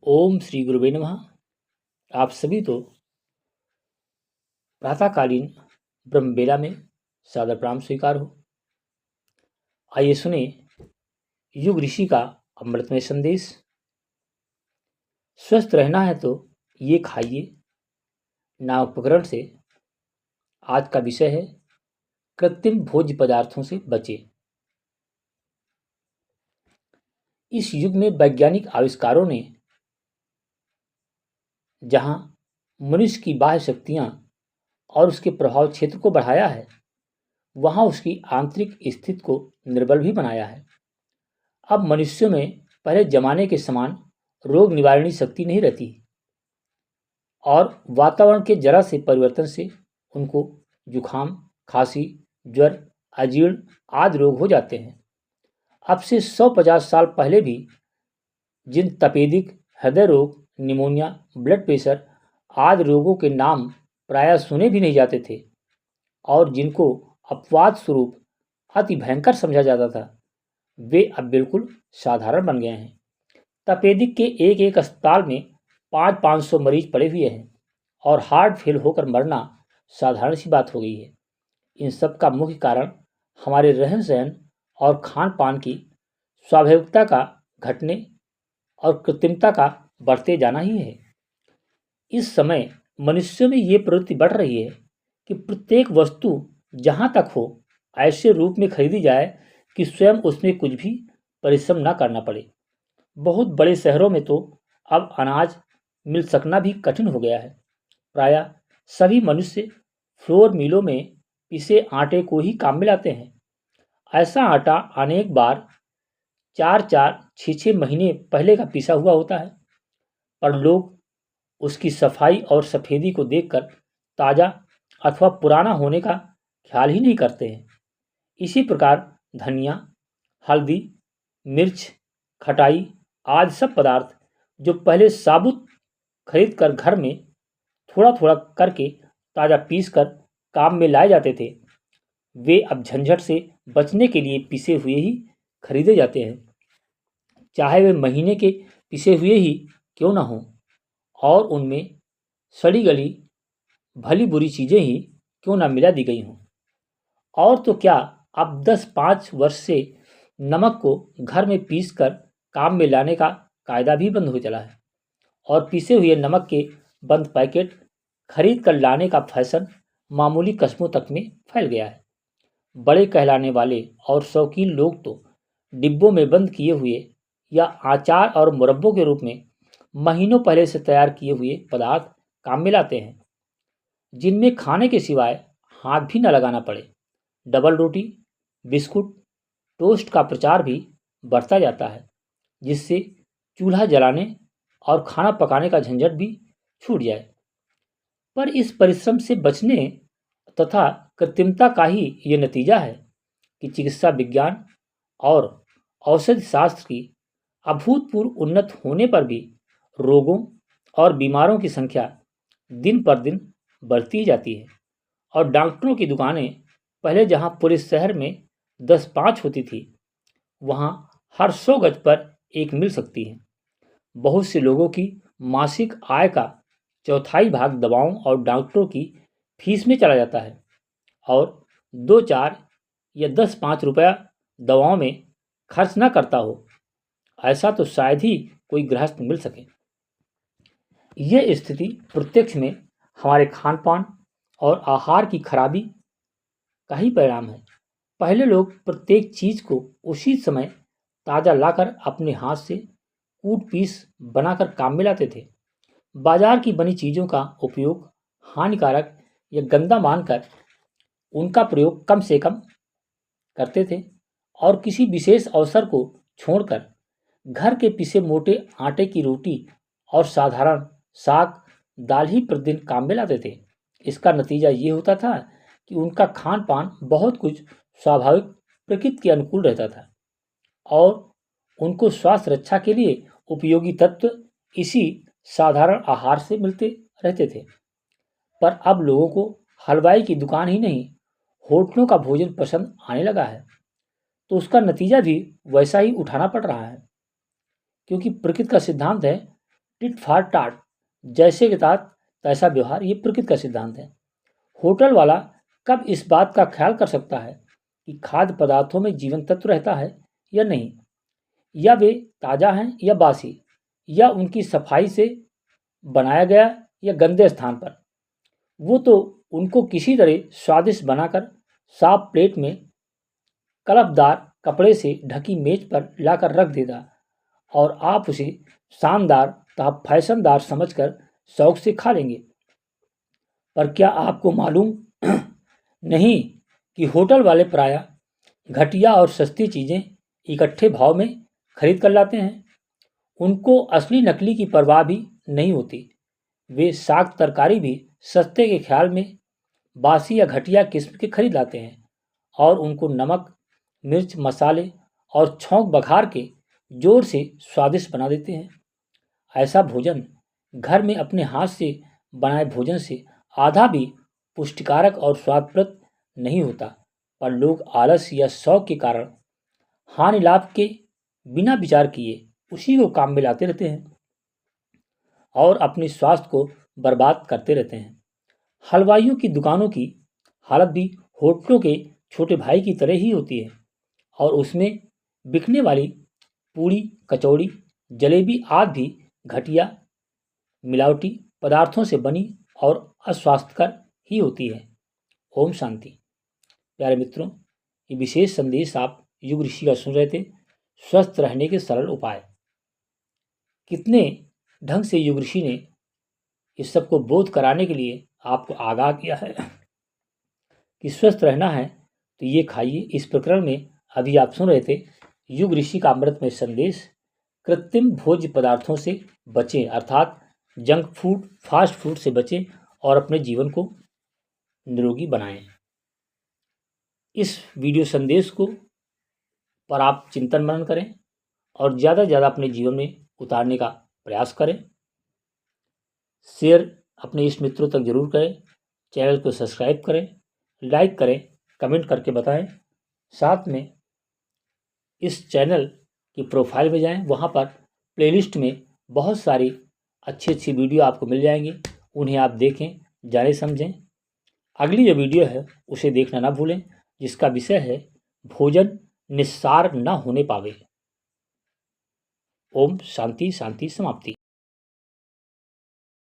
ओम श्री गुरुवे नमः। आप सभी तो प्रातःकालीन ब्रह्मवेला में सादर प्रणाम स्वीकार हो। आइए सुने युग ऋषि का अमृतमय संदेश। स्वस्थ रहना है तो ये खाइए नामक प्रकरण से आज का विषय है कृत्रिम भोज्य पदार्थों से बचे। इस युग में वैज्ञानिक आविष्कारों ने जहां मनुष्य की बाह्य शक्तियां और उसके प्रभाव क्षेत्र को बढ़ाया है, वहां उसकी आंतरिक स्थिति को निर्बल भी बनाया है। अब मनुष्यों में पहले जमाने के समान रोग निवारणी शक्ति नहीं रहती और वातावरण के जरा से परिवर्तन से उनको जुखाम, खांसी, ज्वर, अजीर्ण आदि रोग हो जाते हैं। अब से 150 साल पहले भी जिन तपेदिक, हृदय रोग, निमोनिया, ब्लड प्रेशर आदि रोगों के नाम प्रायः सुने भी नहीं जाते थे और जिनको अपवाद स्वरूप अति भयंकर समझा जाता था, वे अब बिल्कुल साधारण बन गए हैं। तपेदिक के एक एक अस्पताल में 500 मरीज पड़े हुए हैं और हार्ट फेल होकर मरना साधारण सी बात हो गई है। इन सब का मुख्य कारण हमारे रहन सहन और खान पान की स्वाभाविकता का घटने और कृत्रिमता का बढ़ते जाना ही है। इस समय मनुष्यों में ये प्रवृत्ति बढ़ रही है कि प्रत्येक वस्तु जहाँ तक हो ऐसे रूप में खरीदी जाए कि स्वयं उसमें कुछ भी परिश्रम न करना पड़े। बहुत बड़े शहरों में तो अब अनाज मिल सकना भी कठिन हो गया है। प्रायः सभी मनुष्य फ्लोर मिलों में पिसे आटे को ही काम में लाते हैं। ऐसा आटा अनेक बार 4-6 महीने पहले का पिसा हुआ होता है, पर लोग उसकी सफाई और सफेदी को देखकर ताज़ा अथवा पुराना होने का ख्याल ही नहीं करते हैं। इसी प्रकार धनिया, हल्दी, मिर्च, खटाई आदि सब पदार्थ जो पहले साबुत खरीद कर घर में थोड़ा थोड़ा करके ताज़ा पीस कर काम में लाए जाते थे, वे अब झंझट से बचने के लिए पिसे हुए ही खरीदे जाते हैं, चाहे वे महीने के पिसे हुए ही क्यों ना हों और उनमें सड़ी गली भली बुरी चीज़ें ही क्यों ना मिला दी गई हों। और तो क्या, अब 10-5 वर्ष से नमक को घर में पीस कर काम में लाने का कायदा भी बंद हो चला है और पीसे हुए नमक के बंद पैकेट खरीद कर लाने का फैशन मामूली कस्मों तक में फैल गया है। बड़े कहलाने वाले और शौकीन लोग तो डिब्बों में बंद किए हुए या अचार और मुरब्बों के रूप में महीनों पहले से तैयार किए हुए पदार्थ काम में लाते हैं, जिनमें खाने के सिवाय हाथ भी न लगाना पड़े। डबल रोटी, बिस्कुट, टोस्ट का प्रचार भी बढ़ता जाता है, जिससे चूल्हा जलाने और खाना पकाने का झंझट भी छूट जाए। पर इस परिश्रम से बचने तथा कृत्रिमता का ही ये नतीजा है कि चिकित्सा विज्ञान और औषधि शास्त्र की अभूतपूर्व उन्नत होने पर भी रोगों और बीमारों की संख्या दिन पर दिन बढ़ती जाती है और डॉक्टरों की दुकानें पहले जहां पूरे शहर में 10-5 होती थी, वहां हर 100 गज पर एक मिल सकती है। बहुत से लोगों की मासिक आय का चौथाई भाग दवाओं और डॉक्टरों की फीस में चला जाता है और 2-4 या 10-5 रुपया दवाओं में खर्च न करता हो, ऐसा तो शायद ही कोई गृहस्थ मिल सके। यह स्थिति प्रत्यक्ष में हमारे खान पान और आहार की खराबी का ही परिणाम है। पहले लोग प्रत्येक चीज को उसी समय ताज़ा लाकर अपने हाथ से कूट पीस बनाकर काम में लाते थे। बाजार की बनी चीज़ों का उपयोग हानिकारक या गंदा मानकर उनका प्रयोग कम से कम करते थे और किसी विशेष अवसर को छोड़कर घर के पिसे मोटे आटे की रोटी और साधारण साग दाल ही प्रतिदिन काम में लाते थे। इसका नतीजा ये होता था कि उनका खान पान बहुत कुछ स्वाभाविक प्रकृति के अनुकूल रहता था और उनको स्वास्थ्य रक्षा के लिए उपयोगी तत्व इसी साधारण आहार से मिलते रहते थे। पर अब लोगों को हलवाई की दुकान ही नहीं, होटलों का भोजन पसंद आने लगा है, तो उसका नतीजा भी वैसा ही उठाना पड़ रहा है, क्योंकि प्रकृति का सिद्धांत है टिट फॉर टाट, जैसे के तात तैसा व्यवहार, ये प्रकृति का सिद्धांत है। होटल वाला कब इस बात का ख्याल कर सकता है कि खाद्य पदार्थों में जीवन तत्व रहता है या नहीं, या वे ताज़ा हैं या बासी, या उनकी सफाई से बनाया गया या गंदे स्थान पर। वो तो उनको किसी तरह स्वादिष्ट बनाकर साफ प्लेट में कलफदार कपड़े से ढकी मेज पर लाकर रख देगा और आप उसे शानदार तथा फैशनदार समझकर शौक से खा लेंगे। पर क्या आपको मालूम नहीं कि होटल वाले प्रायः घटिया और सस्ती चीज़ें इकट्ठे भाव में खरीद कर लाते हैं। उनको असली नकली की परवाह भी नहीं होती। वे साग तरकारी भी सस्ते के ख्याल में बासी या घटिया किस्म के खरीद लाते हैं और उनको नमक, मिर्च, मसाले और छौंक बघार के जोर से स्वादिष्ट बना देते हैं। ऐसा भोजन घर में अपने हाथ से बनाए भोजन से आधा भी पुष्टिकारक और स्वादप्रद नहीं होता, पर लोग आलस या शौक के कारण हानि लाभ के बिना विचार किए उसी को काम में लाते रहते हैं और अपने स्वास्थ्य को बर्बाद करते रहते हैं। हलवाइयों की दुकानों की हालत भी होटलों के छोटे भाई की तरह ही होती है और उसमें बिकने वाली पूड़ी, कचौड़ी, जलेबी आदि भी घटिया मिलावटी पदार्थों से बनी और अस्वास्थ्यकर ही होती है। ओम शांति। प्यारे मित्रों, ये विशेष संदेश आप युग ऋषि का सुन रहे थे, स्वस्थ रहने के सरल उपाय। कितने ढंग से युग ऋषि ने इस सब को बोध कराने के लिए आपको आगाह किया है कि स्वस्थ रहना है तो ये खाइए। इस प्रकरण में अभी आप सुन रहे थे युग ऋषि का अमृतमय संदेश, कृत्रिम भोज्य पदार्थों से बचें, अर्थात जंक फूड, फास्ट फूड से बचें और अपने जीवन को निरोगी बनाएं। इस वीडियो संदेश को पर आप चिंतन मनन करें और ज़्यादा से ज़्यादा अपने जीवन में उतारने का प्रयास करें। शेयर अपने इष्ट मित्रों तक जरूर करें। चैनल को सब्सक्राइब करें, लाइक करें, कमेंट करके बताएं। साथ में इस चैनल की प्रोफाइल में जाएं, वहाँ पर प्लेलिस्ट में बहुत सारी अच्छी अच्छी वीडियो आपको मिल जाएंगी। उन्हें आप देखें, जाने समझें। अगली जो वीडियो है उसे देखना ना भूलें, जिसका विषय है भोजन निस्सार न होने पावे। ओम शांति शांति समाप्ति।